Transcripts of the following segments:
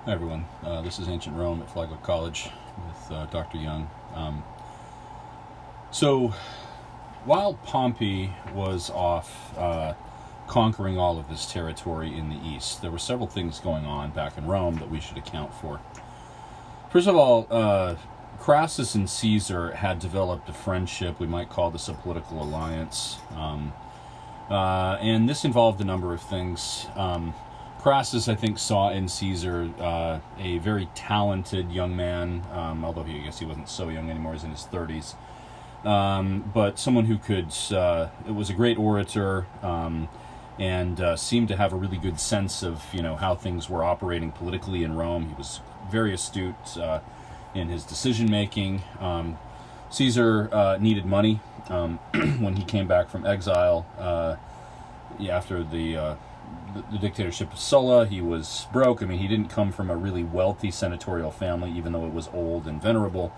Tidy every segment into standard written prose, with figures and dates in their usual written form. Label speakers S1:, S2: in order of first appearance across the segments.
S1: Hi everyone, this is Ancient Rome at Flagler College with Dr. Young. So while Pompey was off conquering all of his territory in the east, there were several things going on back in Rome that we should account for. First of all, Crassus and Caesar had developed a friendship. We might call this a political alliance. And this involved a number of things. Crassus, I think, saw in Caesar a very talented young man, although I guess he wasn't so young anymore, he's in his 30s. But someone who was a great orator, and seemed to have a really good sense of, how things were operating politically in Rome. He was very astute in his decision-making. Caesar needed money when he came back from exile after the dictatorship of Sulla. He was broke. I mean, he didn't come from a really wealthy senatorial family, even though it was old and venerable.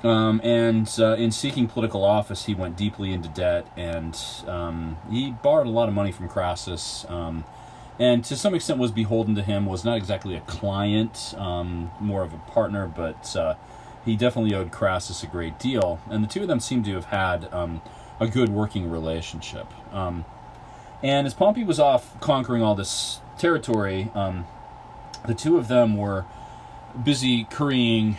S1: And in seeking political office, he went deeply into debt, and he borrowed a lot of money from Crassus, and to some extent was beholden to him, was not exactly a client, more of a partner, but he definitely owed Crassus a great deal. And the two of them seem to have had a good working relationship. And as Pompey was off conquering all this territory, the two of them were busy currying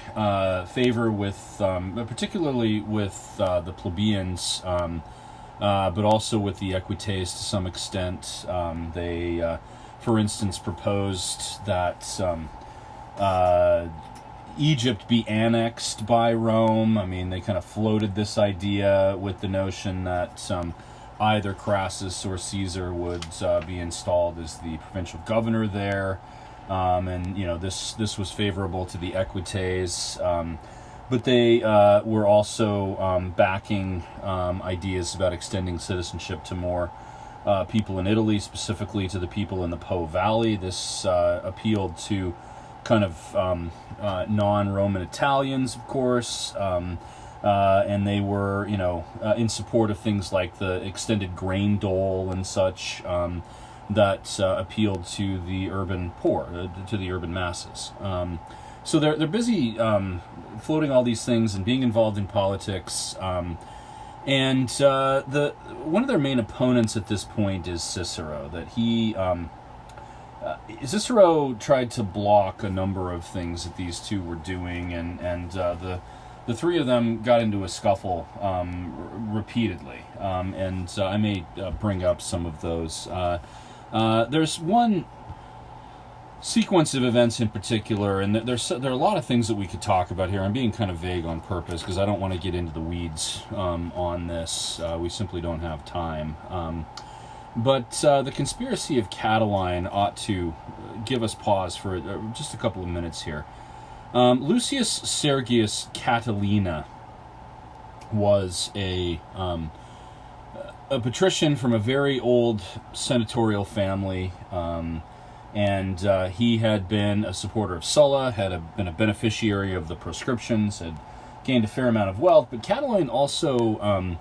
S1: favor with, particularly with the plebeians, but also with the equites to some extent. They, for instance, proposed that Egypt be annexed by Rome. I mean, they kind of floated this idea with the notion that either Crassus or Caesar would be installed as the provincial governor there. And this was favorable to the equites, but they were also backing ideas about extending citizenship to more people in Italy, specifically to the people in the Po Valley. This appealed to kind of non-Roman Italians, of course, and they were in support of things like the extended grain dole and such. That appealed to the urban poor, to the urban masses. So they're busy floating all these things and being involved in politics. And one of their main opponents at this point is Cicero. Cicero tried to block a number of things that these two were doing, and the three of them got into a scuffle repeatedly. And I may bring up some of those. There's one sequence of events in particular, and there are a lot of things that we could talk about here. I'm being kind of vague on purpose because I don't want to get into the weeds on this. We simply don't have time. But the conspiracy of Catiline ought to give us pause for just a couple of minutes here. Lucius Sergius Catilina was a patrician from a very old senatorial family, and he had been a supporter of Sulla, been a beneficiary of the proscriptions, had gained a fair amount of wealth. But Catiline also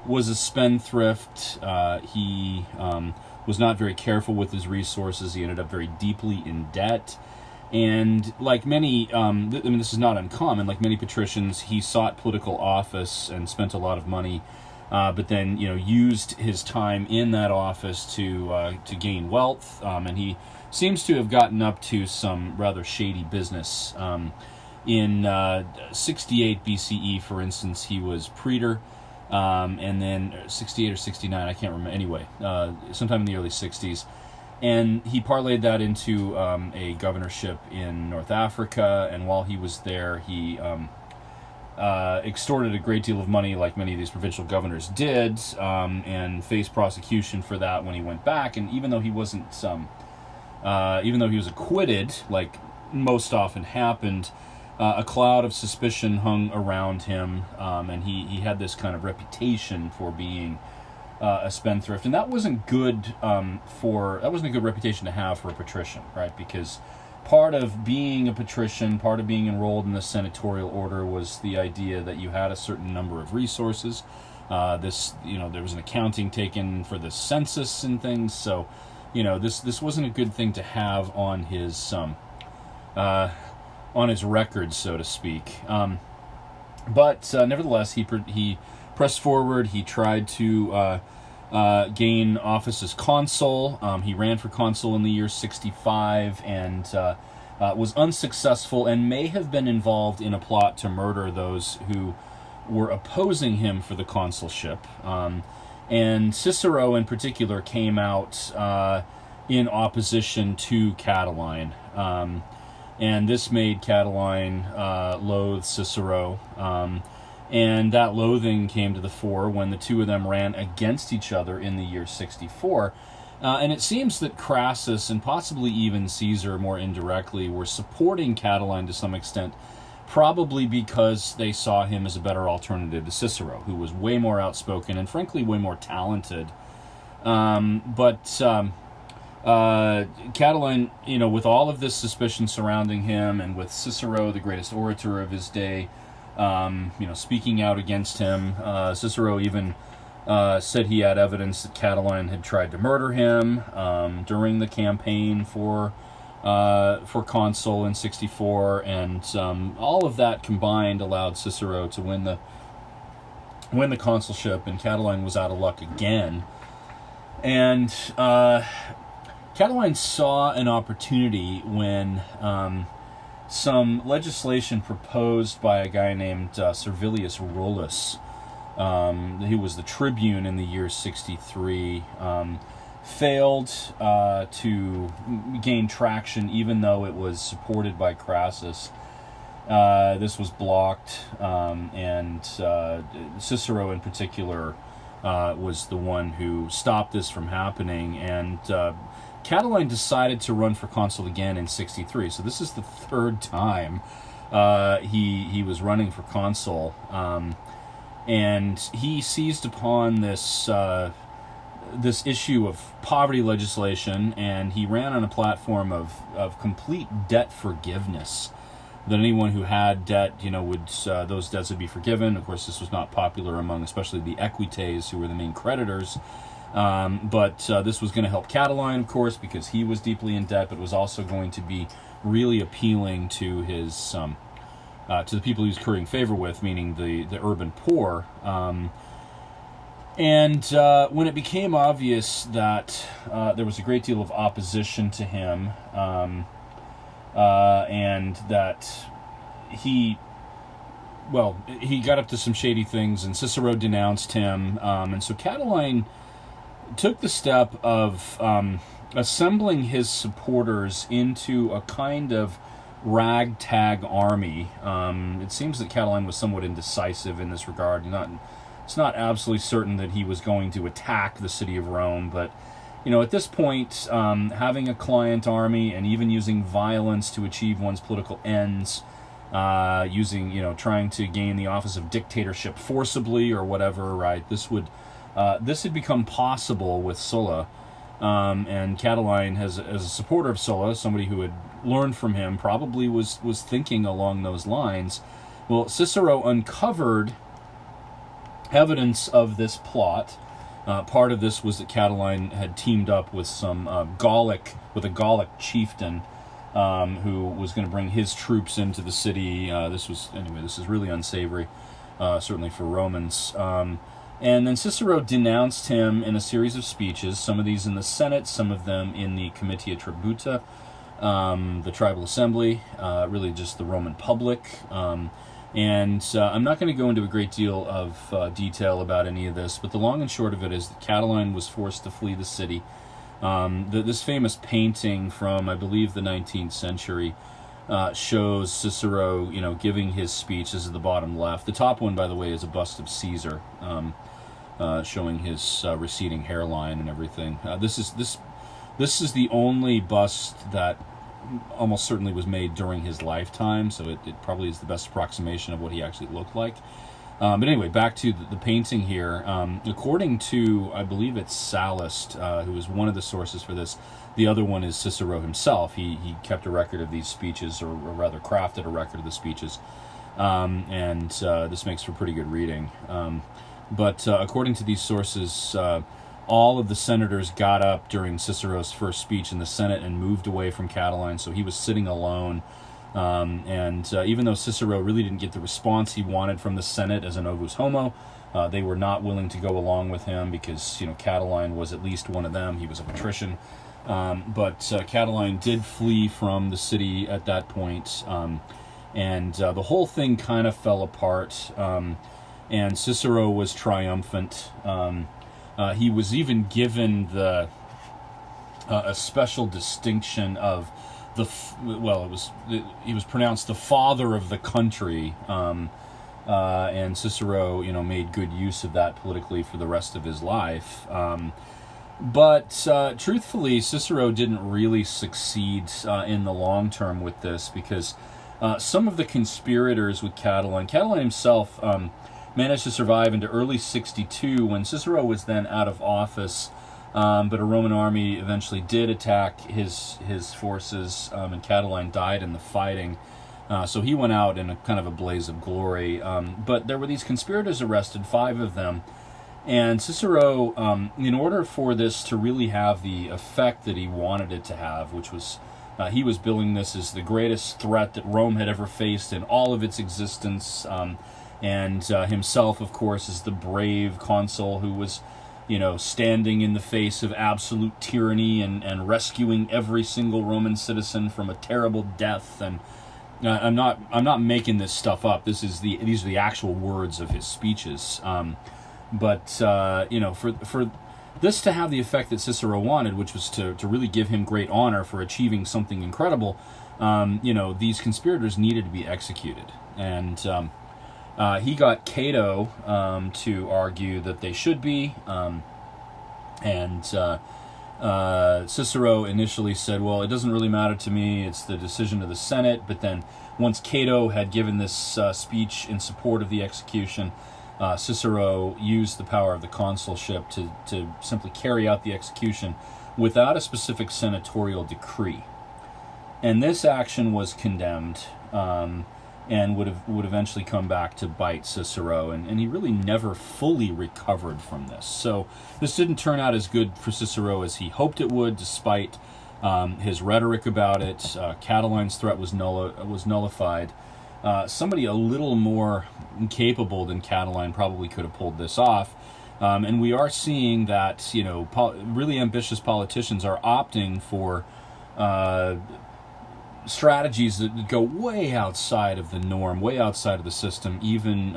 S1: was a spendthrift. He was not very careful with his resources. He ended up very deeply in debt. And like many, this is not uncommon, like many patricians, he sought political office and spent a lot of money, but then used his time in that office to gain wealth, and he seems to have gotten up to some rather shady business. In 68 BCE, for instance, he was praetor, and then 68 or 69, I can't remember. Anyway, sometime in the early 60s. And he parlayed that into a governorship in North Africa, and while he was there, he extorted a great deal of money, like many of these provincial governors did, and faced prosecution for that when he went back. And even though he wasn't, even though he was acquitted, like most often happened, a cloud of suspicion hung around him, and he had this kind of reputation for being a spendthrift, and that wasn't good that wasn't a good reputation to have for a patrician, right? Because part of being a patrician, part of being enrolled in the senatorial order, was the idea that you had a certain number of resources. There was an accounting taken for the census and things, so this wasn't a good thing to have on his on his record, so to speak. But nevertheless, he pressed forward. He tried to gain office as consul. He ran for consul in the year 65 and was unsuccessful and may have been involved in a plot to murder those who were opposing him for the consulship. And Cicero, in particular, came out in opposition to Catiline. And this made Catiline loathe Cicero. And that loathing came to the fore when the two of them ran against each other in the year 64. And it seems that Crassus and possibly even Caesar more indirectly were supporting Catiline to some extent, probably because they saw him as a better alternative to Cicero, who was way more outspoken and frankly way more talented. Catiline, with all of this suspicion surrounding him, and with Cicero, the greatest orator of his day, speaking out against him, Cicero even said he had evidence that Catiline had tried to murder him during the campaign for consul in 64, and all of that combined allowed Cicero to win the consulship, and Catiline was out of luck again. And Catiline saw an opportunity when some legislation proposed by a guy named Servilius Rullus, who was the tribune in the year 63, failed to gain traction, even though it was supported by Crassus. This was blocked, and Cicero in particular was the one who stopped this from happening, and Catiline decided to run for consul again in 63. So this is the third time he was running for consul, and he seized upon this issue of poverty legislation, and he ran on a platform of complete debt forgiveness. That anyone who had debt, would those debts would be forgiven. Of course, this was not popular among especially the equites, who were the main creditors. But this was going to help Catiline, of course, because he was deeply in debt, but it was also going to be really appealing to his to the people he was currying favor with, meaning the urban poor. And when it became obvious that there was a great deal of opposition to him, and that he got up to some shady things, and Cicero denounced him, and so Catiline took the step of assembling his supporters into a kind of ragtag army. It seems that Catiline was somewhat indecisive in this regard. It's not absolutely certain that he was going to attack the city of Rome, but at this point, having a client army and even using violence to achieve one's political ends, trying to gain the office of dictatorship forcibly or whatever, right? This had become possible with Sulla, and Catiline, as a supporter of Sulla, somebody who had learned from him, probably was thinking along those lines. Well, Cicero uncovered evidence of this plot. Part of this was that Catiline had teamed up with a Gallic chieftain, who was going to bring his troops into the city. This is really unsavory, certainly for Romans. And then Cicero denounced him in a series of speeches, some of these in the Senate, some of them in the Comitia Tributa, the tribal assembly, really just the Roman public. And I'm not going to go into a great deal of detail about any of this, but the long and short of it is that Catiline was forced to flee the city. This famous painting from, I believe, the 19th century shows Cicero, giving his speech. This is the bottom left. The top one, by the way, is a bust of Caesar, showing his receding hairline and everything. This is the only bust that almost certainly was made during his lifetime, so it probably is the best approximation of what he actually looked like. But anyway, back to the painting here. According to, I believe it's Sallust, who is one of the sources for this. The other one is Cicero himself. He kept a record of these speeches, or rather crafted a record of the speeches. And this makes for pretty good reading. But according to these sources, all of the senators got up during Cicero's first speech in the Senate and moved away from Catiline, so he was sitting alone. And even though Cicero really didn't get the response he wanted from the Senate as a novus homo, they were not willing to go along with him because, Catiline was at least one of them. He was a patrician. But Catiline did flee from the city at that point, and the whole thing kind of fell apart, and Cicero was triumphant. He was even given a special distinction of he was pronounced the father of the country, and Cicero, made good use of that politically for the rest of his life. But truthfully, Cicero didn't really succeed in the long term with this because some of the conspirators with Catiline himself managed to survive into early 62 when Cicero was then out of office. But a Roman army eventually did attack his forces, and Catiline died in the fighting. So he went out in a kind of a blaze of glory. But there were these conspirators arrested, 5 of them. And Cicero, in order for this to really have the effect that he wanted it to have, which was he was billing this as the greatest threat that Rome had ever faced in all of its existence, and himself, of course, is the brave consul who was standing in the face of absolute tyranny and rescuing every single Roman citizen from a terrible death. And I'm not making this stuff up. These are the actual words of his speeches. But for this to have the effect that Cicero wanted, which was to really give him great honor for achieving something incredible, these conspirators needed to be executed. And he got Cato to argue that they should be, and Cicero initially said, well, it doesn't really matter to me, it's the decision of the Senate. But then once Cato had given this speech in support of the execution, Cicero used the power of the consulship to simply carry out the execution without a specific senatorial decree. And this action was condemned, and would eventually come back to bite Cicero, and he really never fully recovered from this. So this didn't turn out as good for Cicero as he hoped it would, despite his rhetoric about it. Catiline's threat was nullified. Somebody a little more capable than Catiline probably could have pulled this off. And we are seeing that, really ambitious politicians are opting for strategies that go way outside of the norm, way outside of the system, even,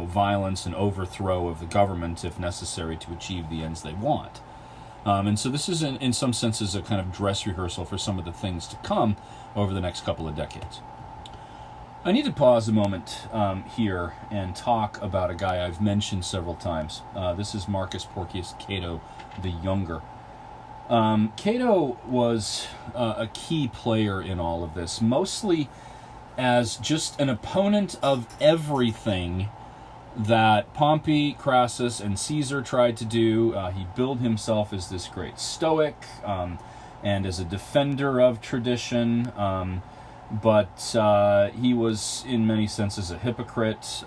S1: violence and overthrow of the government if necessary to achieve the ends they want. And so this is, in some senses, a kind of dress rehearsal for some of the things to come over the next couple of decades. I need to pause a moment here and talk about a guy I've mentioned several times. This is Marcus Porcius Cato the Younger. Cato was a key player in all of this, mostly as just an opponent of everything that Pompey, Crassus, and Caesar tried to do. He billed himself as this great Stoic and as a defender of tradition. But he was, in many senses, a hypocrite.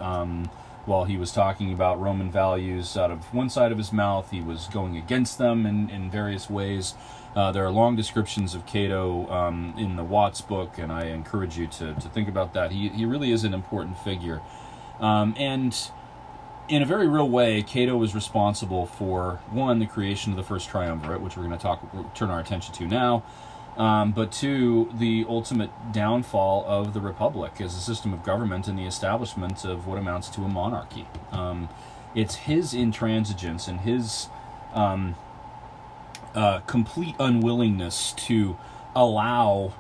S1: While he was talking about Roman values out of one side of his mouth, he was going against them in various ways. There are long descriptions of Cato in the Watts book, and I encourage you to think about that. He really is an important figure. And in a very real way, Cato was responsible for, one, the creation of the First Triumvirate, which we're going to turn our attention to now, but 2, the ultimate downfall of the Republic as a system of government and the establishment of what amounts to a monarchy. It's his intransigence and his complete unwillingness to allow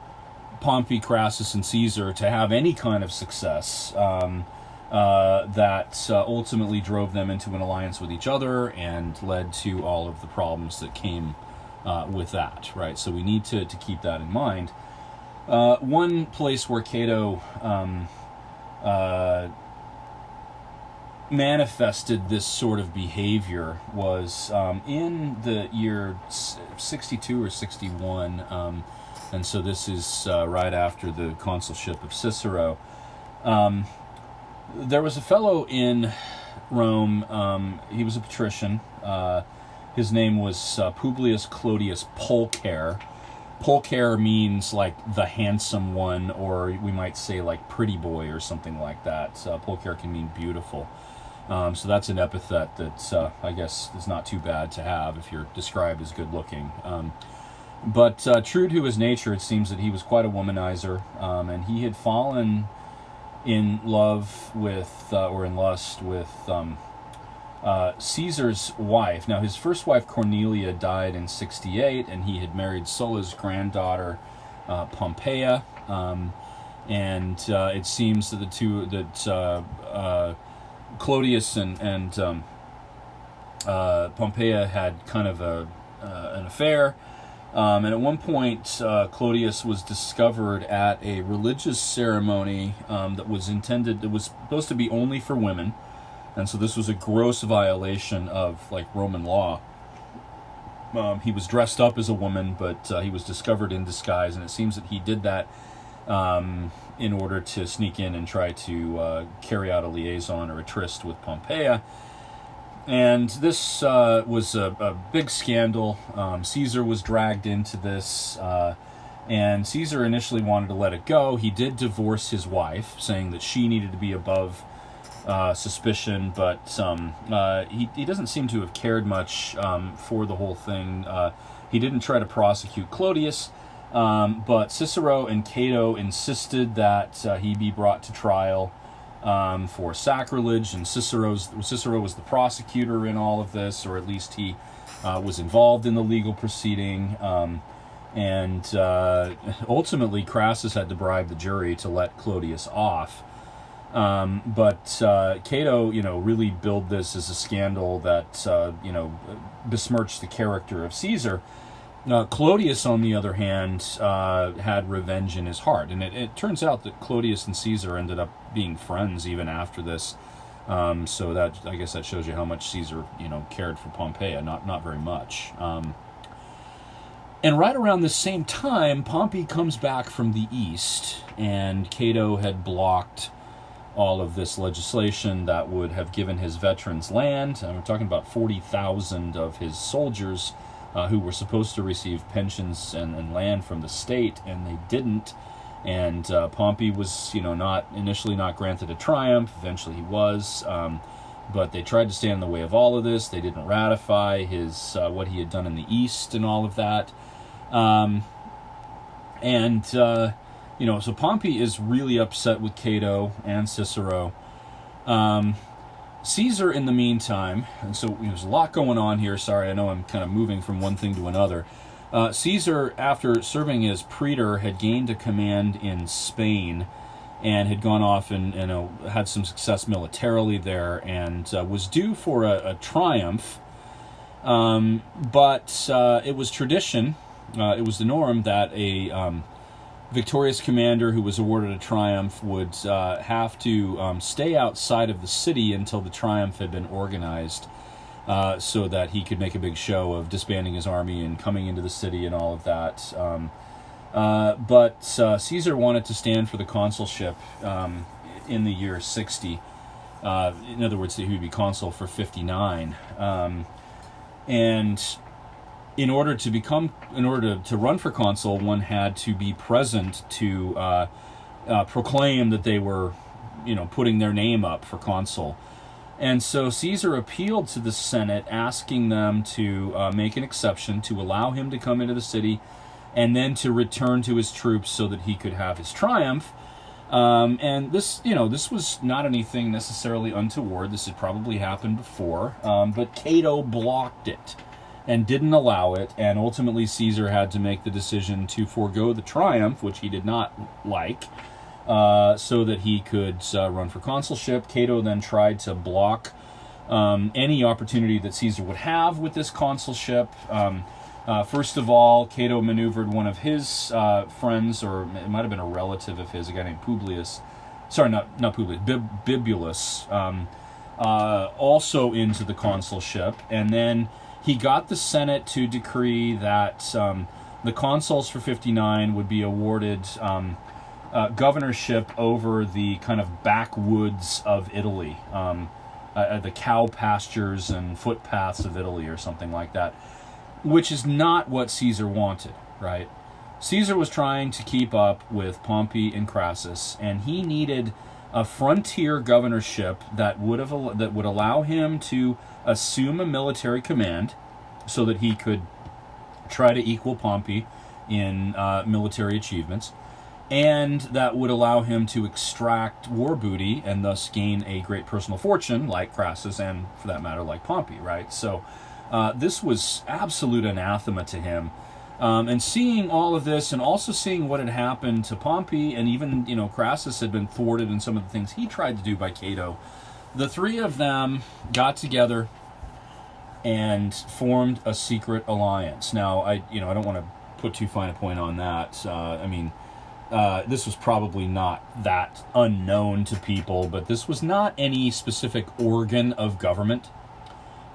S1: Pompey, Crassus, and Caesar to have any kind of success that ultimately drove them into an alliance with each other and led to all of the problems that came with that, right? So we need to keep that in mind. One place where Cato manifested this sort of behavior was in the year 62 or 61, and so this is right after the consulship of Cicero. There was a fellow in Rome, he was a patrician, His name was Publius Clodius Pulcher. Pulcher means like the handsome one, or we might say like pretty boy or something like that. Pulcher can mean beautiful. So that's an epithet that I guess is not too bad to have if you're described as good looking. But true to his nature, it seems that he was quite a womanizer, and he had fallen in love with, or in lust with, Caesar's wife. Now, his first wife, Cornelia, died in 68, and he had married Sulla's granddaughter, Pompeia. And it seems that Clodius and Pompeia had kind of an affair. And at one point, Clodius was discovered at a religious ceremony that was supposed to be only for women. And so this was a gross violation of like Roman law. He was dressed up as a woman, but he was discovered in disguise, and it seems that he did that in order to sneak in and try to carry out a liaison or a tryst with Pompeia. And this was a big scandal. Caesar was dragged into this, and Caesar initially wanted to let it go. He did divorce his wife, saying that she needed to be above suspicion, but he doesn't seem to have cared much for the whole thing. He didn't try to prosecute Clodius, but Cicero and Cato insisted that he be brought to trial for sacrilege, and Cicero was the prosecutor in all of this, or at least he was involved in the legal proceeding, and ultimately Crassus had to bribe the jury to let Clodius off. But Cato, really billed this as a scandal that, besmirched the character of Caesar. Clodius, on the other hand, had revenge in his heart. And it turns out that Clodius and Caesar ended up being friends even after this. So that, I guess that shows you how much Caesar, cared for Pompeia. Not very much. And right around the same time, Pompey comes back from the east, and Cato had blocked all of this legislation that would have given his veterans land. And we're talking about 40,000 of his soldiers who were supposed to receive pensions and land from the state, and they didn't. And Pompey was, initially not granted a triumph. Eventually he was. But they tried to stand in the way of all of this. They didn't ratify his what he had done in the East and all of that. So Pompey is really upset with Cato and Cicero. Caesar, in the meantime, and so there's a lot going on here. Sorry, I know I'm kind of moving from one thing to another. Caesar, after serving as praetor, had gained a command in Spain and had gone off and had some success militarily there, and was due for a triumph. But it was tradition, it was the norm that a victorious commander who was awarded a triumph would have to stay outside of the city until the triumph had been organized, so that he could make a big show of disbanding his army and coming into the city and all of that. But Caesar wanted to stand for the consulship in the year 60. In other words, he would be consul for 59. And in order to run for consul, one had to be present to proclaim that they were, putting their name up for consul. And so Caesar appealed to the Senate, asking them to make an exception to allow him to come into the city, and then to return to his troops so that he could have his triumph. And this was not anything necessarily untoward. This had probably happened before, but Cato blocked it and didn't allow it, and ultimately Caesar had to make the decision to forego the triumph, which he did not like, so that he could run for consulship. Cato then tried to block any opportunity that Caesar would have with this consulship. First of all, Cato maneuvered one of his friends, or it might have been a relative of his, a guy named Publius. Sorry, not Publius, Bibulus, also into the consulship, and then he got the Senate to decree that the consuls for 59 would be awarded governorship over the kind of backwoods of Italy. the cow pastures and footpaths of Italy or something like that, which is not what Caesar wanted, right? Caesar was trying to keep up with Pompey and Crassus, and he needed a frontier governorship that would allow him to assume a military command, so that he could try to equal Pompey in military achievements, and that would allow him to extract war booty and thus gain a great personal fortune, like Crassus, and for that matter, like Pompey, right? So this was absolute anathema to him. And seeing all of this, and also seeing what had happened to Pompey, and even, Crassus had been thwarted in some of the things he tried to do by Cato, the three of them got together and formed a secret alliance. Now, I don't want to put too fine a point on that. This was probably not that unknown to people, but this was not any specific organ of government.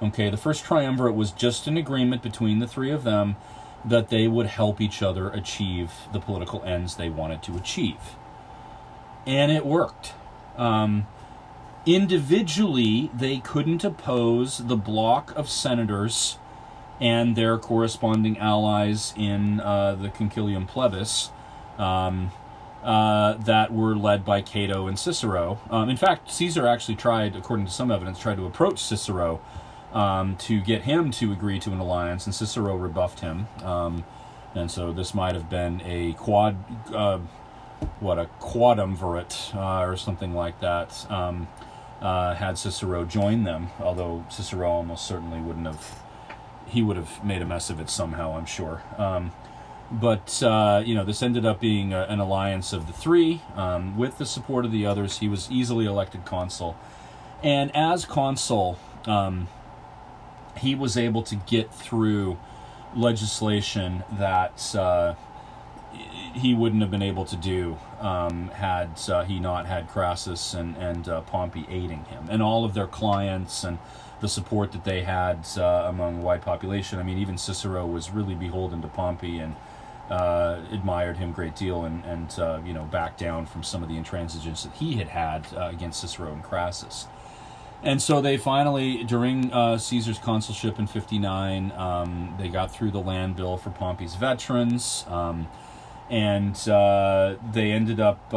S1: Okay, the First Triumvirate was just an agreement between the three of them that they would help each other achieve the political ends they wanted to achieve. And it worked. Individually, they couldn't oppose the bloc of senators and their corresponding allies in the Concilium Plebis that were led by Cato and Cicero. In fact, Caesar actually tried, according to some evidence, to approach Cicero to get him to agree to an alliance, and Cicero rebuffed him. And so this might have been a quadumvirate or something like that, had Cicero join them, although Cicero almost certainly wouldn't have. He would have made a mess of it somehow, I'm sure. But this ended up being an alliance of the three, with the support of the others. He was easily elected consul. And as consul, he was able to get through legislation that he wouldn't have been able to do had he not had Crassus and Pompey aiding him. And all of their clients and the support that they had among a wide population. I mean, even Cicero was really beholden to Pompey and admired him a great deal, and backed down from some of the intransigence that he had against Cicero and Crassus. And so they finally, during Caesar's consulship in 59, they got through the land bill for Pompey's veterans, and they ended up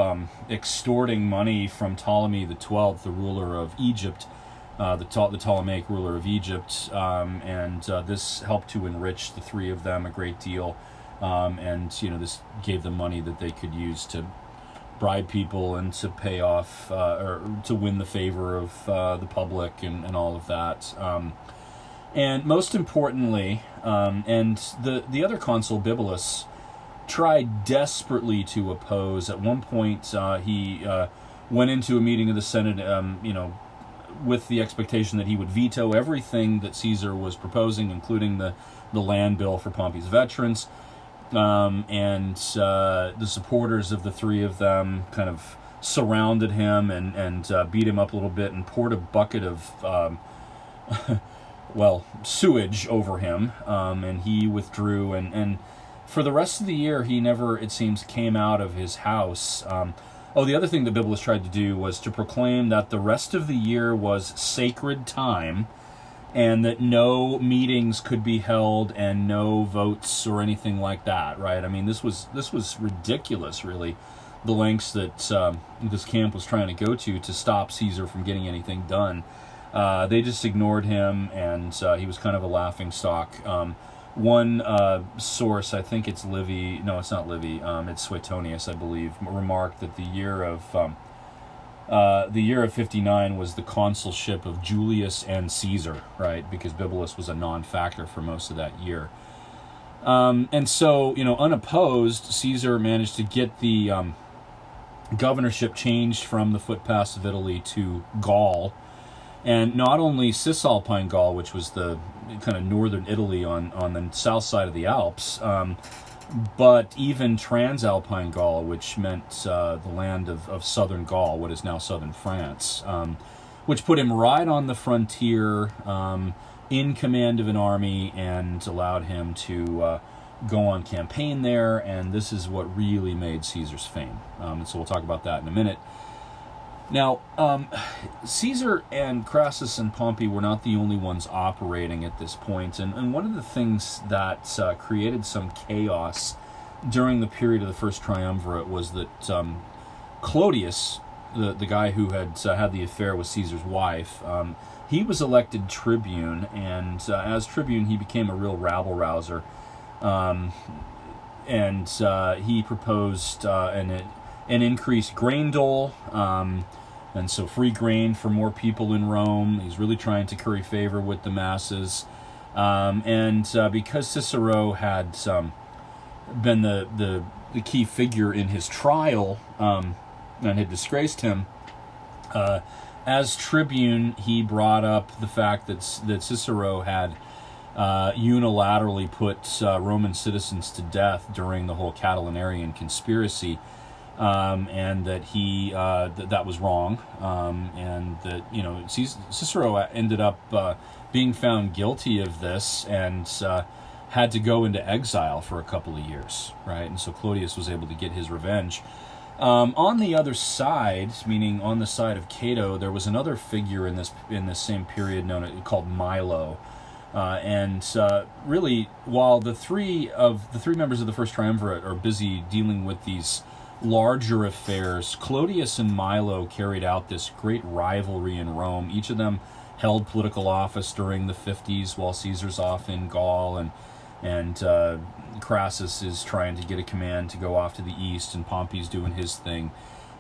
S1: extorting money from Ptolemy XII, the ruler of Egypt, the Ptolemaic ruler of Egypt, and this helped to enrich the three of them a great deal, and this gave them money that they could use to bribe people and to pay off or to win the favor of the public and all of that. And most importantly, and the other consul, Bibulus, tried desperately to oppose. At one point, he went into a meeting of the Senate, with the expectation that he would veto everything that Caesar was proposing, including the land bill for Pompey's veterans. And the supporters of the three of them kind of surrounded him and beat him up a little bit and poured a bucket of sewage over him, and he withdrew, and for the rest of the year he never, it seems, came out of his house. The other thing that Bibulus tried to do was to proclaim that the rest of the year was sacred time, and that no meetings could be held and no votes or anything like that, right? I mean, this was ridiculous, really, the lengths that this camp was trying to go to stop Caesar from getting anything done. They just ignored him, and he was kind of a laughingstock. One source, I think it's Livy, no, it's not Livy, it's Suetonius, I believe, remarked that the year of 59 was the consulship of Julius and Caesar, right? Because Bibulus was a non-factor for most of that year. And so, unopposed, Caesar managed to get the governorship changed from the footpaths of Italy to Gaul. And not only Cisalpine Gaul, which was the kind of northern Italy on the south side of the Alps, but even Transalpine Gaul, which meant the land of southern Gaul, what is now southern France, which put him right on the frontier, in command of an army, and allowed him to go on campaign there. And this is what really made Caesar's fame. And so we'll talk about that in a minute. Now, Caesar and Crassus and Pompey were not the only ones operating at this point, and one of the things that created some chaos during the period of the First Triumvirate was that Clodius, the guy who had the affair with Caesar's wife, he was elected tribune, and as tribune he became a real rabble-rouser, and he proposed an increased grain dole, and so free grain for more people in Rome. He's really trying to curry favor with the masses. And because Cicero had been the key figure in his trial and had disgraced him, as tribune, he brought up the fact that Cicero had unilaterally put Roman citizens to death during the whole Catilinarian conspiracy. And that that was wrong, and that Cicero ended up being found guilty of this and had to go into exile for a couple of years, right? And so Clodius was able to get his revenge. On the other side, meaning on the side of Cato, there was another figure in this same period called Milo. And really, while the three members of the First Triumvirate are busy dealing with these larger affairs, Clodius and Milo carried out this great rivalry in Rome. Each of them held political office during the 50s, while Caesar's off in Gaul, and Crassus is trying to get a command to go off to the east, and Pompey's doing his thing.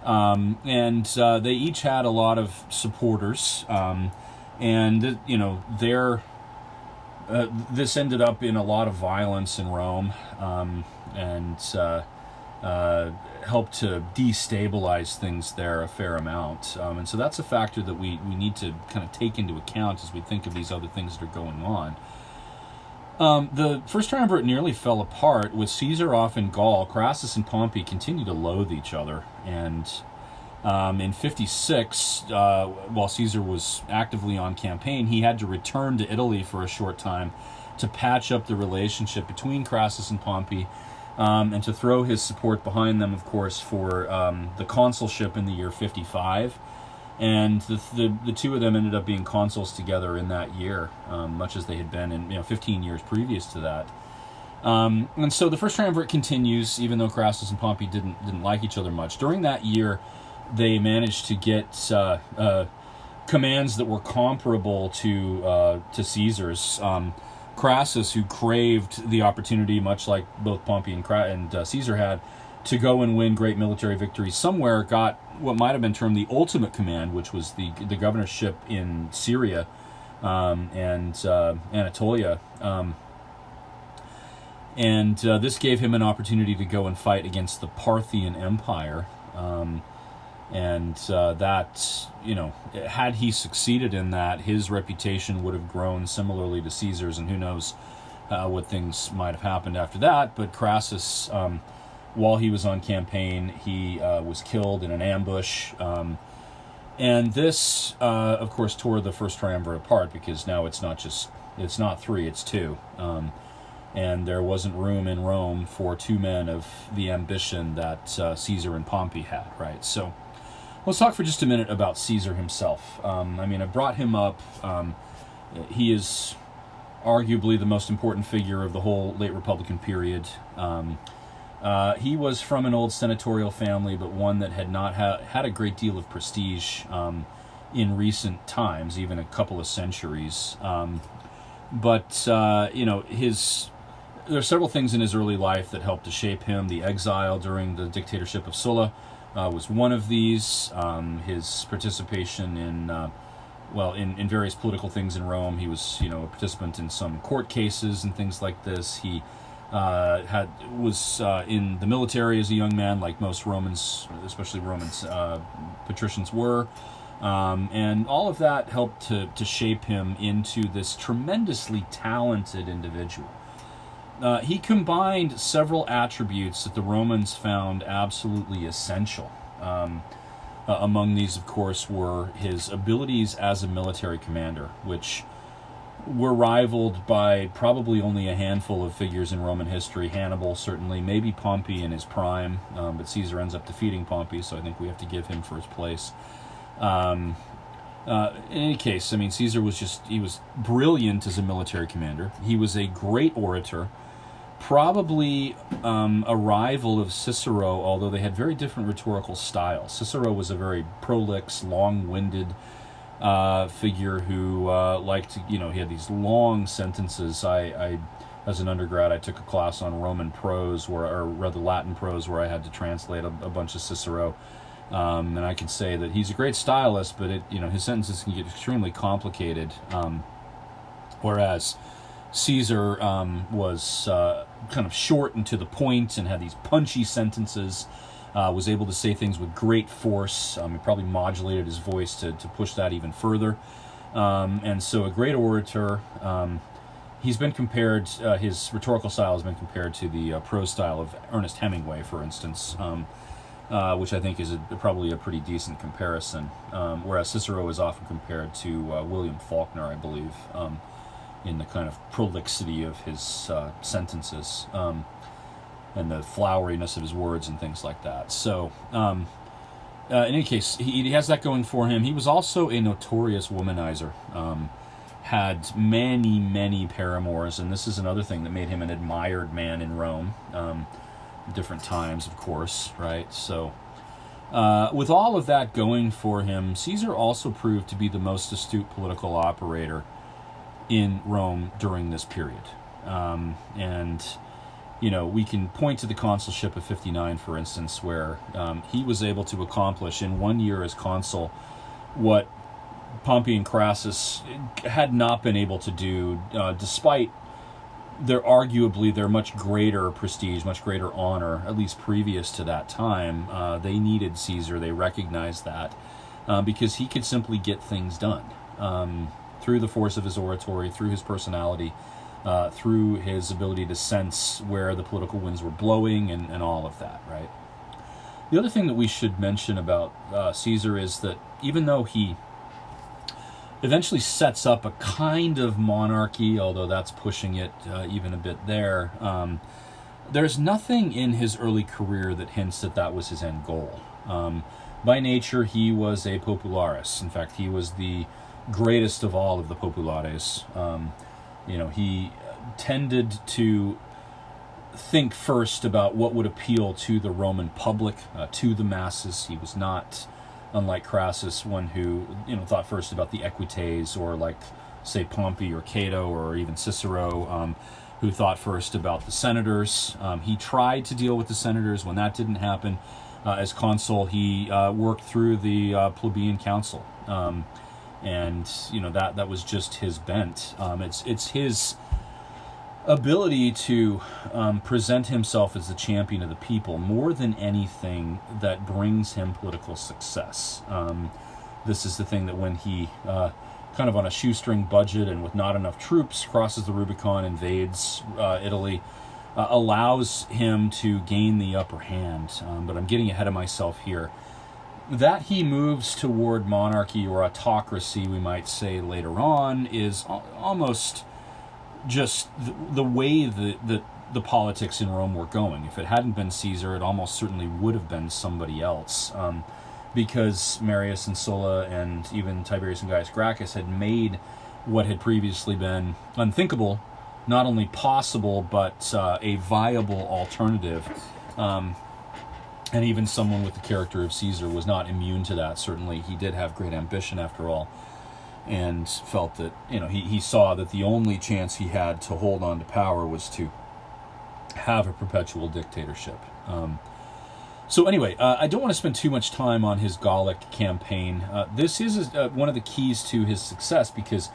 S1: And they each had a lot of supporters, and this ended up in a lot of violence in Rome, and helped to destabilize things there a fair amount. And so that's a factor that we need to kind of take into account as we think of these other things that are going on. The First Triumvirate nearly fell apart. With Caesar off in Gaul, Crassus and Pompey continued to loathe each other. And in 56, while Caesar was actively on campaign, he had to return to Italy for a short time to patch up the relationship between Crassus and Pompey, and to throw his support behind them, of course, for the consulship in the year 55. And the two of them ended up being consuls together in that year, much as they had been in 15 years previous to that. And so the First Triumvirate continues, even though Crassus and Pompey didn't like each other much. During that year, they managed to get commands that were comparable to Caesar's. Crassus, who craved the opportunity, much like both Pompey and Caesar had, to go and win great military victories somewhere, got what might have been termed the ultimate command, which was the governorship in Syria and Anatolia. And this gave him an opportunity to go and fight against the Parthian Empire. And that, had he succeeded in that, his reputation would have grown similarly to Caesar's, and who knows what things might have happened after that. But Crassus, while he was on campaign, he was killed in an ambush. And this, of course, tore the First Triumvirate apart, because now it's not three, it's two. And there wasn't room in Rome for two men of the ambition that Caesar and Pompey had, right? So let's talk for just a minute about Caesar himself. I brought him up. He is arguably the most important figure of the whole late Republican period. He was from an old senatorial family, but one that had not had a great deal of prestige in recent times, even a couple of centuries. There are several things in his early life that helped to shape him. The exile during the dictatorship of Sulla was one of these. His participation in various political things in Rome. He was, a participant in some court cases and things like this. He was in the military as a young man, like most Romans, especially Romans, patricians were. And all of that helped to shape him into this tremendously talented individual. He combined several attributes that the Romans found absolutely essential. Among these, of course, were his abilities as a military commander, which were rivaled by probably only a handful of figures in Roman history. Hannibal, certainly, maybe Pompey in his prime, but Caesar ends up defeating Pompey, so I think we have to give him first place. In any case, I mean, Caesar he was brilliant as a military commander. He was a great orator, probably a rival of Cicero, although they had very different rhetorical styles. Cicero was a very prolix, long-winded figure who liked to, he had these long sentences. I as an undergrad, I took a class on Roman prose, or rather Latin prose, where I had to translate a bunch of Cicero. And I can say that he's a great stylist, but his sentences can get extremely complicated. Whereas Caesar was kind of short and to the point and had these punchy sentences, was able to say things with great force. He probably modulated his voice to push that even further. And so a great orator. He's been compared, his rhetorical style has been compared to the prose style of Ernest Hemingway, for instance, which I think is probably a pretty decent comparison, whereas Cicero is often compared to William Faulkner, I believe, in the kind of prolixity of his sentences and the floweriness of his words and things like that. So, in any case, he has that going for him. He was also a notorious womanizer. Had many, many paramours, and this is another thing that made him an admired man in Rome. Different times, of course, right? So, with all of that going for him, Caesar also proved to be the most astute political operator in Rome during this period. And, we can point to the consulship of 59, for instance, where he was able to accomplish in 1 year as consul what Pompey and Crassus had not been able to do, despite their much greater prestige, much greater honor, at least previous to that time. They needed Caesar. They recognized that because he could simply get things done through the force of his oratory, through his personality, through his ability to sense where the political winds were blowing and all of that, right? The other thing that we should mention about Caesar is that even though he eventually sets up a kind of monarchy, although that's pushing it even a bit there. There's nothing in his early career that hints that was his end goal. By nature, he was a popularis. In fact, he was the greatest of all of the populares. He tended to think first about what would appeal to the Roman public, to the masses. He was not, unlike Crassus, one who thought first about the equites, or like, say, Pompey or Cato or even Cicero, who thought first about the senators. He tried to deal with the senators. When that didn't happen, as consul, he worked through the plebeian council, and that was just his bent. It's his ability to present himself as the champion of the people more than anything that brings him political success. This is the thing that when he, kind of on a shoestring budget and with not enough troops, crosses the Rubicon, invades Italy, allows him to gain the upper hand. But I'm getting ahead of myself here. That he moves toward monarchy or autocracy, we might say later on, is almost just the way that the politics in Rome were going. If it hadn't been Caesar, it almost certainly would have been somebody else, because Marius and Sulla and even Tiberius and Gaius Gracchus had made what had previously been unthinkable not only possible, but a viable alternative. And even someone with the character of Caesar was not immune to that. Certainly he did have great ambition, after all, and felt that, he saw that the only chance he had to hold on to power was to have a perpetual dictatorship. So anyway, I don't want to spend too much time on his Gallic campaign. This is one of the keys to his success, because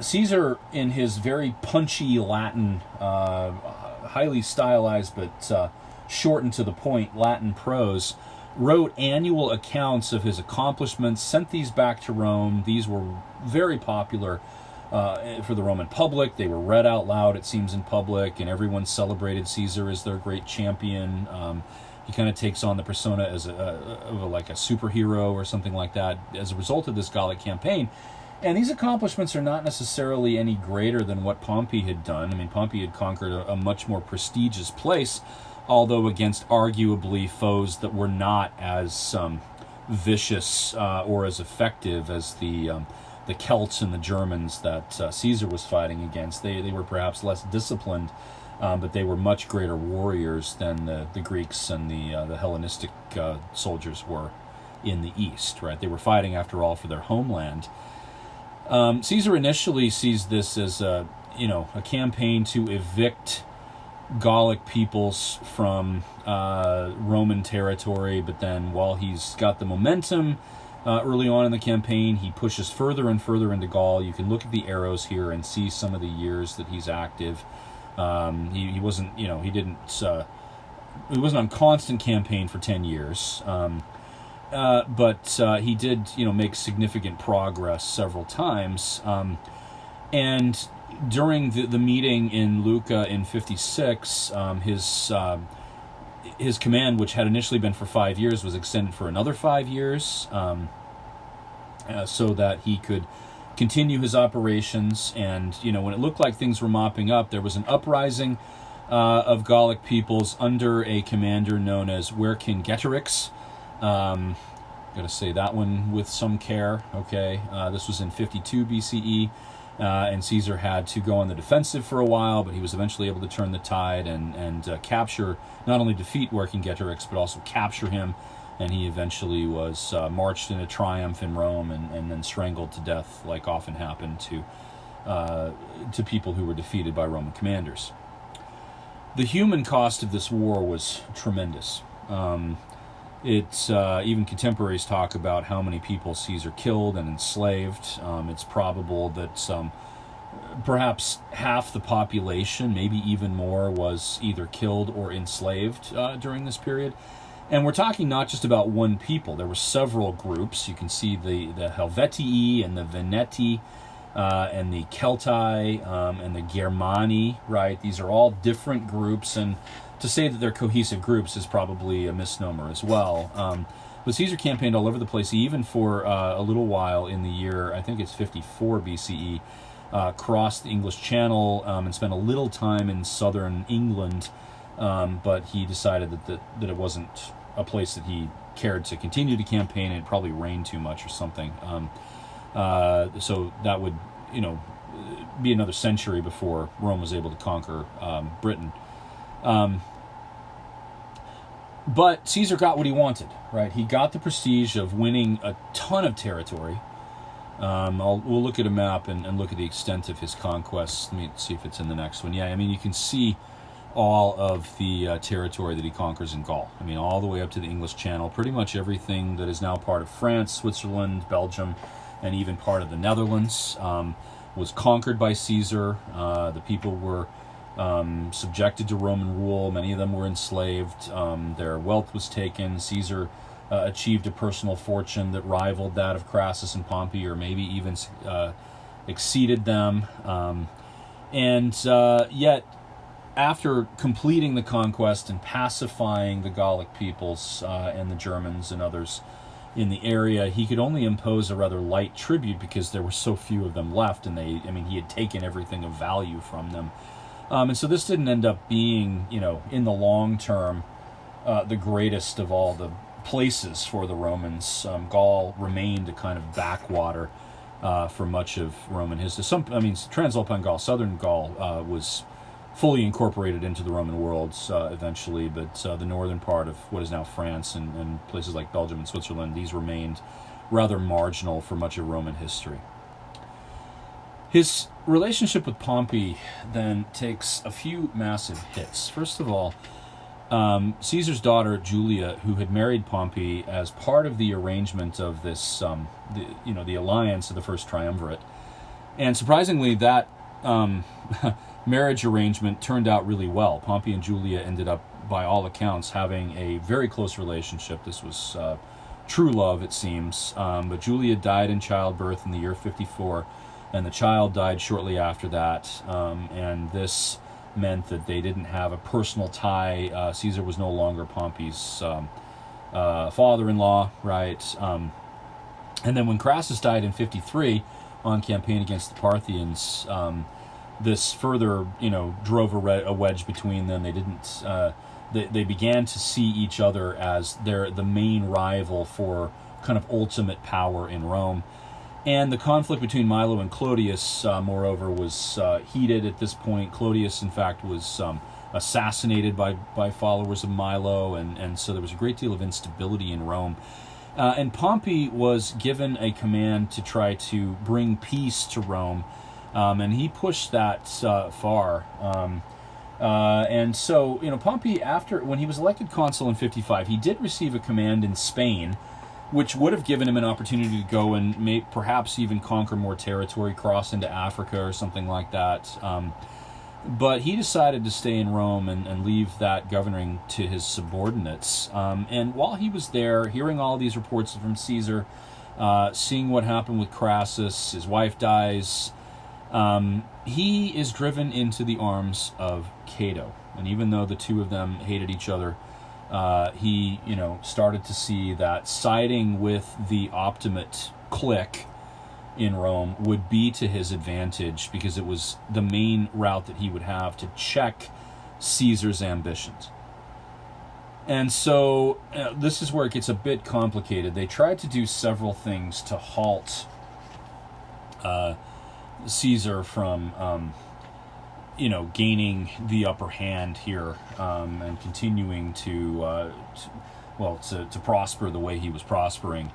S1: Caesar, in his very punchy Latin, highly stylized but short and to the point Latin prose, wrote annual accounts of his accomplishments, sent these back to Rome. These were very popular for the Roman public. They were read out loud, it seems, in public, and everyone celebrated Caesar as their great champion. He kind of takes on the persona as like a superhero or something like that as a result of this Gallic campaign. And these accomplishments are not necessarily any greater than what Pompey had done. I mean, Pompey had conquered a much more prestigious place, although against arguably foes that were not as vicious or as effective as the Celts and the Germans that Caesar was fighting against. They were perhaps less disciplined, but they were much greater warriors than the Greeks and the Hellenistic soldiers were in the East, right? They were fighting, after all, for their homeland. Caesar initially sees this as a campaign to evict Gallic peoples from Roman territory, but then while he's got the momentum early on in the campaign, he pushes further and further into Gaul. You can look at the arrows here and see some of the years that he's active. He wasn't, he wasn't on constant campaign for 10 years, but he did, make significant progress several times. And during the meeting in Lucca in 56, his command, which had initially been for 5 years, was extended for another 5 years, so that he could continue his operations. And when it looked like things were mopping up, there was an uprising of Gallic peoples under a commander known as Vercingetorix. Got to say that one with some care. Okay, this was in 52 BCE. And Caesar had to go on the defensive for a while, but he was eventually able to turn the tide and capture, not only defeat Vercingetorix, but also capture him. And he eventually was marched in a triumph in Rome and then strangled to death, like often happened to people who were defeated by Roman commanders. The human cost of this war was tremendous. Even contemporaries talk about how many people Caesar killed and enslaved. It's probable that perhaps half the population, maybe even more, was either killed or enslaved during this period. And we're talking not just about one people. There were several groups. You can see the Helvetii and the Veneti and the Celtae and the Germani, right? These are all different groups, and to say that they're cohesive groups is probably a misnomer as well. But Caesar campaigned all over the place, even for a little while in the year, I think it's 54 BCE, crossed the English Channel and spent a little time in southern England, but he decided that it wasn't a place that he cared to continue to campaign, and it probably rained too much or something. So that would, be another century before Rome was able to conquer Britain. But Caesar got what he wanted, right? He got the prestige of winning a ton of territory. We'll look at a map and look at the extent of his conquests. Let me see if it's in the next one. Yeah, you can see all of the territory that he conquers in Gaul. All the way up to the English Channel. Pretty much everything that is now part of France, Switzerland, Belgium, and even part of the Netherlands was conquered by Caesar. The people were subjected to Roman rule. Many of them were enslaved. Their wealth was taken. Caesar achieved a personal fortune that rivaled that of Crassus and Pompey, or maybe even exceeded them. Yet, after completing the conquest and pacifying the Gallic peoples and the Germans and others in the area, he could only impose a rather light tribute because there were so few of them left, and he had taken everything of value from them. And so this didn't end up being, in the long term, the greatest of all the places for the Romans. Gaul remained a kind of backwater for much of Roman history. Transalpine Gaul, southern Gaul, was fully incorporated into the Roman world eventually, but the northern part of what is now France and places like Belgium and Switzerland, these remained rather marginal for much of Roman history. His relationship with Pompey then takes a few massive hits. First of all, Caesar's daughter Julia, who had married Pompey as part of the arrangement of this, the alliance of the First Triumvirate, and surprisingly, that marriage arrangement turned out really well. Pompey and Julia ended up, by all accounts, having a very close relationship. This was true love, it seems. But Julia died in childbirth in the year 54, and the child died shortly after that. And this meant that they didn't have a personal tie. Caesar was no longer Pompey's father-in-law, right? And then when Crassus died in 53 on campaign against the Parthians, this further, drove a wedge between them. They didn't. They began to see each other as the main rival for kind of ultimate power in Rome. And the conflict between Milo and Clodius, moreover, was heated at this point. Clodius, in fact, was assassinated by followers of Milo, and so there was a great deal of instability in Rome. And Pompey was given a command to try to bring peace to Rome, and he pushed that far. And so, Pompey, when he was elected consul in 55, he did receive a command in Spain, which would have given him an opportunity to go and perhaps even conquer more territory, cross into Africa or something like that. But he decided to stay in Rome and leave that governing to his subordinates. And while he was there, hearing all these reports from Caesar, seeing what happened with Crassus, his wife dies, he is driven into the arms of Cato. And even though the two of them hated each other, he, started to see that siding with the Optimate clique in Rome would be to his advantage, because it was the main route that he would have to check Caesar's ambitions. And so this is where it gets a bit complicated. They tried to do several things to halt Caesar from gaining the upper hand here, and continuing to prosper the way he was prospering.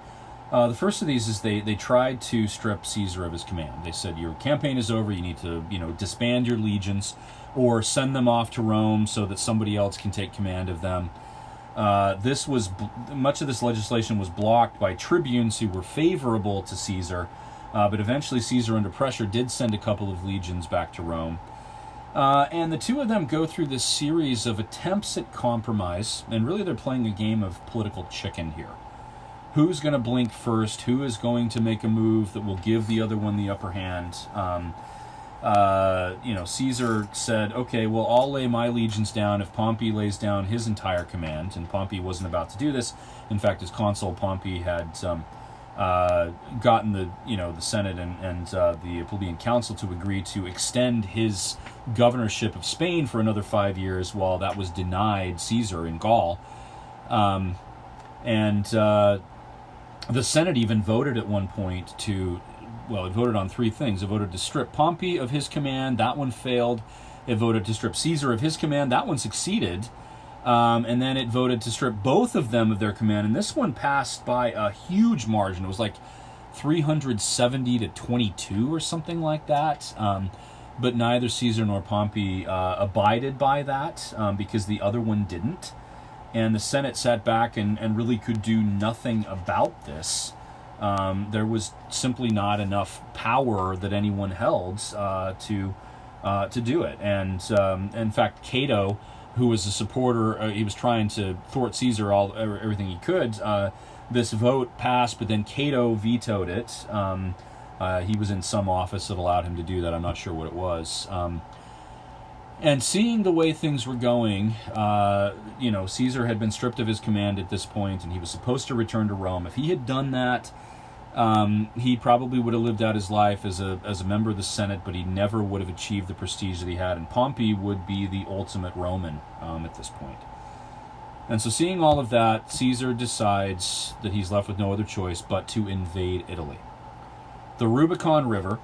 S1: The first of these is they tried to strip Caesar of his command. They said, your campaign is over, you need to disband your legions, or send them off to Rome so that somebody else can take command of them. Much of this legislation was blocked by tribunes who were favorable to Caesar, but eventually Caesar, under pressure, did send a couple of legions back to Rome. And the two of them go through this series of attempts at compromise, and really they're playing a game of political chicken here. Who's going to blink first? Who is going to make a move that will give the other one the upper hand? Caesar said, okay, well, I'll lay my legions down if Pompey lays down his entire command, and Pompey wasn't about to do this. In fact, as consul, Pompey had gotten the Senate and the plebeian council to agree to extend his governorship of Spain for another 5 years, while that was denied Caesar in Gaul. The Senate even voted at one point it voted on three things. It voted to strip Pompey of his command. That one failed. It voted to strip Caesar of his command. That one succeeded. And then it voted to strip both of them of their command. And this one passed by a huge margin. It was like 370 to 22 or something like that. But neither Caesar nor Pompey abided by that, because the other one didn't. And the Senate sat back and really could do nothing about this. There was simply not enough power that anyone held to do it. And in fact, Cato, who was a supporter, he was trying to thwart Caesar everything he could. This vote passed, but then Cato vetoed it. He was in some office that allowed him to do that. I'm not sure what it was. And seeing the way things were going, Caesar had been stripped of his command at this point, and he was supposed to return to Rome. If he had done that, he probably would have lived out his life as a member of the Senate, but he never would have achieved the prestige that he had, and Pompey would be the ultimate Roman at this point. And so seeing all of that, Caesar decides that he's left with no other choice but to invade Italy. The Rubicon River,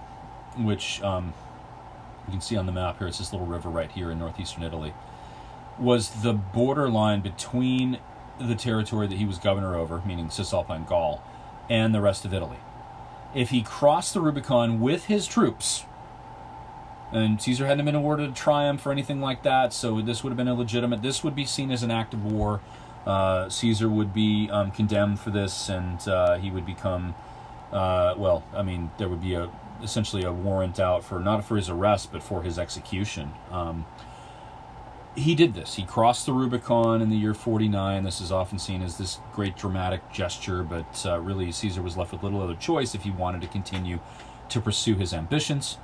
S1: which you can see on the map here, it's this little river right here in northeastern Italy, was the borderline between the territory that he was governor over, meaning Cisalpine Gaul, and the rest of Italy. If he crossed the Rubicon with his troops, and Caesar hadn't been awarded a triumph or anything like that, so this would have been illegitimate. This would be seen as an act of war. Caesar would be condemned for this, and he would become, there would be essentially a warrant out for, not for his arrest, but for his execution. He did this. He crossed the Rubicon in the year 49. This is often seen as this great dramatic gesture, but really Caesar was left with little other choice if he wanted to continue to pursue his ambitions.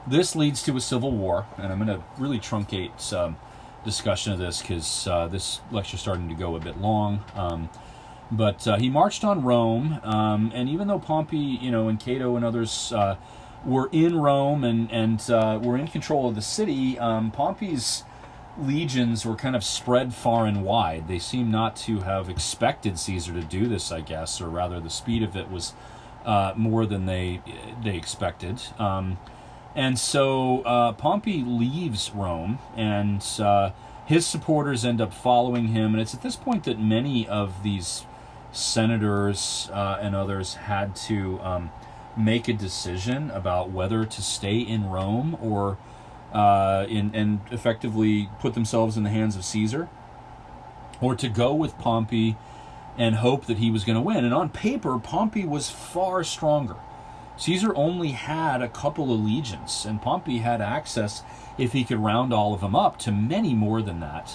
S1: This leads to a civil war, and I'm going to really truncate discussion of this because this lecture's starting to go a bit long. But he marched on Rome, and even though Pompey, and Cato and others were in Rome and were in control of the city, Pompey's legions were kind of spread far and wide. They seem not to have expected Caesar to do this, I guess, or rather the speed of it was more than they expected. And so Pompey leaves Rome, and his supporters end up following him. And it's at this point that many of these senators and others had to make a decision about whether to stay in Rome or and effectively put themselves in the hands of Caesar, or to go with Pompey and hope that he was going to win. And on paper, Pompey was far stronger. Caesar only had a couple of legions, and Pompey had access, if he could round all of them up, to many more than that.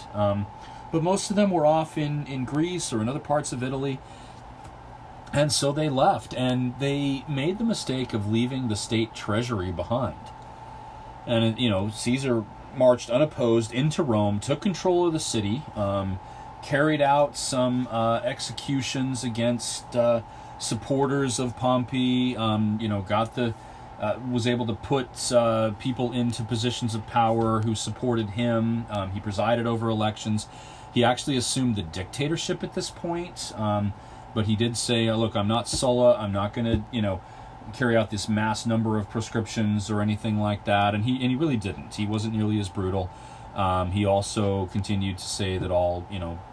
S1: But most of them were off in Greece or in other parts of Italy. And so they left, and they made the mistake of leaving the state treasury behind. And, Caesar marched unopposed into Rome, took control of the city, carried out some executions against supporters of Pompey, was able to put people into positions of power who supported him. He presided over elections. He actually assumed the dictatorship at this point, but he did say, look, I'm not Sulla, I'm not going to, carry out this mass number of proscriptions or anything like that, and he really didn't. He wasn't nearly as brutal. He also continued to say that all,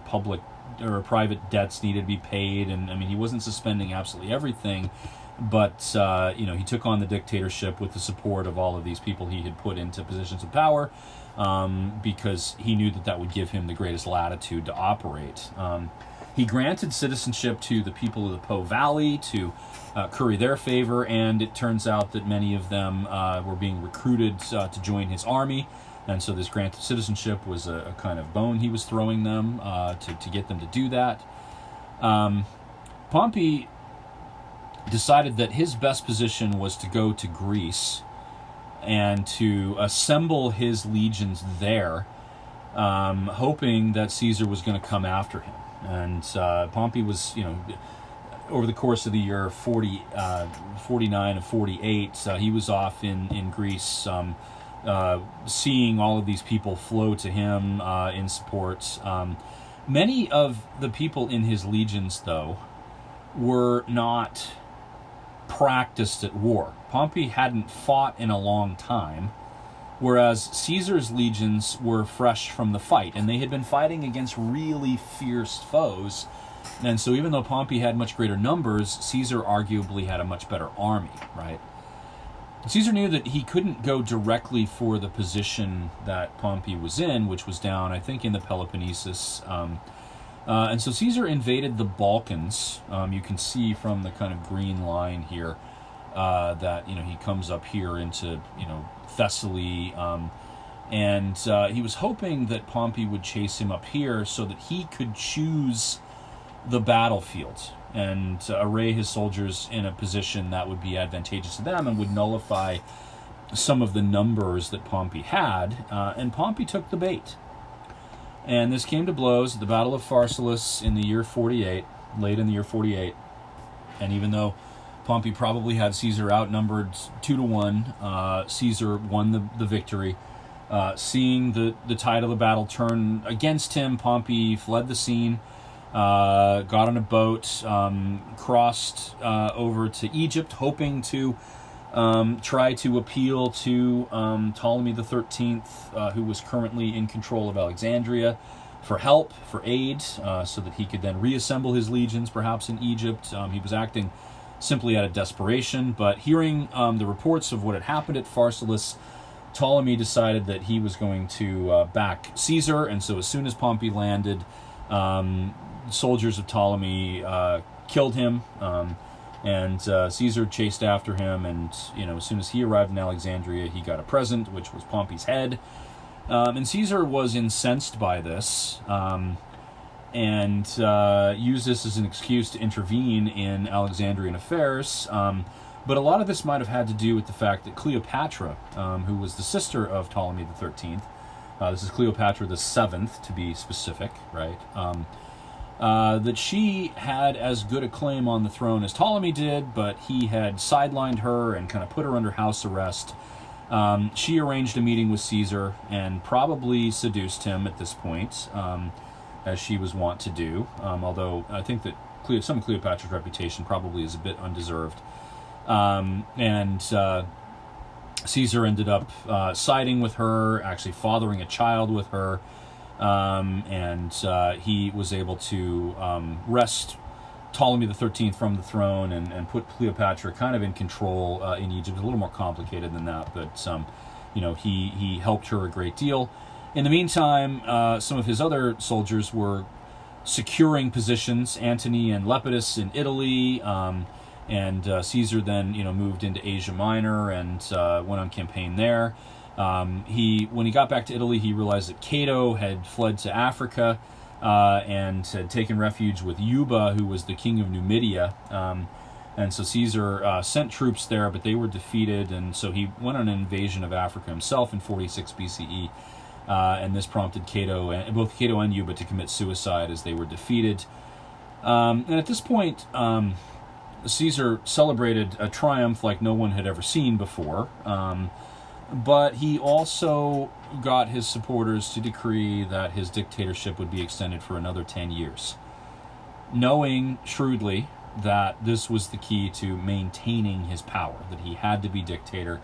S1: public or private debts needed to be paid, and he wasn't suspending absolutely everything, but he took on the dictatorship with the support of all of these people he had put into positions of power, because he knew that would give him the greatest latitude to operate. He granted citizenship to the people of the Po Valley to curry their favor, and it turns out that many of them were being recruited to join his army. And so this grant of citizenship was a kind of bone he was throwing them to get them to do that. Pompey decided that his best position was to go to Greece and to assemble his legions there, hoping that Caesar was going to come after him. And Pompey was, over the course of the year 49 and 48, he was off in Greece, seeing all of these people flow to him in support. Many of the people in his legions, though, were not practiced at war. Pompey hadn't fought in a long time, whereas Caesar's legions were fresh from the fight, and they had been fighting against really fierce foes. And so even though Pompey had much greater numbers, Caesar arguably had a much better army, right? Caesar knew that he couldn't go directly for the position that Pompey was in, which was down, I think, in the Peloponnesus. And so Caesar invaded the Balkans. You can see from the kind of green line here that, he comes up here into, Thessaly. And he was hoping that Pompey would chase him up here so that he could choose the battlefield and array his soldiers in a position that would be advantageous to them and would nullify some of the numbers that Pompey had. And Pompey took the bait. And this came to blows at the Battle of Pharsalus in the year 48, late in the year 48. And even though Pompey probably had Caesar outnumbered 2-1, Caesar won the victory. Seeing the tide of the battle turn against him, Pompey fled the scene, got on a boat, crossed over to Egypt, hoping to try to appeal to Ptolemy the 13th, who was currently in control of Alexandria, for help, for aid, so that he could then reassemble his legions, perhaps in Egypt. He was acting simply out of desperation, but hearing the reports of what had happened at Pharsalus, Ptolemy decided that he was going to back Caesar, and so as soon as Pompey landed, soldiers of Ptolemy killed him, and Caesar chased after him, and as soon as he arrived in Alexandria, he got a present, which was Pompey's head. And Caesar was incensed by this, and used this as an excuse to intervene in Alexandrian affairs. But a lot of this might have had to do with the fact that Cleopatra, who was the sister of Ptolemy the 13th, this is Cleopatra the 7th to be specific, right? That she had as good a claim on the throne as Ptolemy did, but he had sidelined her and kind of put her under house arrest She arranged a meeting with Caesar and probably seduced him at this point, as she was wont to do, although I think that some of Cleopatra's reputation probably is a bit undeserved. And Caesar ended up siding with her, actually fathering a child with her, and he was able to wrest Ptolemy the 13th from the throne and put Cleopatra kind of in control in Egypt. A little more complicated than that, but he helped her a great deal. In the meantime, some of his other soldiers were securing positions, Antony and Lepidus in Italy, and Caesar then moved into Asia Minor and went on campaign there. When he got back to Italy, he realized that Cato had fled to Africa and had taken refuge with Yuba, who was the king of Numidia. And so Caesar sent troops there, but they were defeated, and so he went on an invasion of Africa himself in 46 BCE. And this prompted both Cato and Yuba to commit suicide as they were defeated. And at this point, Caesar celebrated a triumph like no one had ever seen before. But he also got his supporters to decree that his dictatorship would be extended for another 10 years, knowing shrewdly that this was the key to maintaining his power, that he had to be dictator.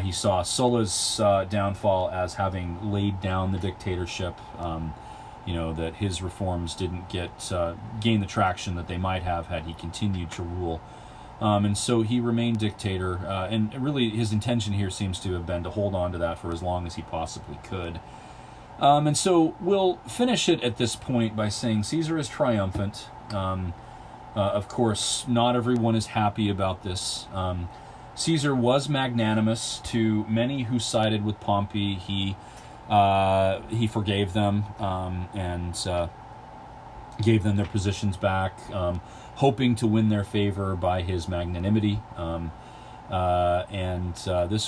S1: He saw Sulla's downfall as having laid down the dictatorship, that his reforms didn't gain the traction that they might have had he continued to rule. And so he remained dictator, and really his intention here seems to have been to hold on to that for as long as he possibly could. And so we'll finish it at this point by saying Caesar is triumphant. Of course, not everyone is happy about this. Caesar was magnanimous to many who sided with Pompey. He forgave them and gave them their positions back, hoping to win their favor by his magnanimity. And this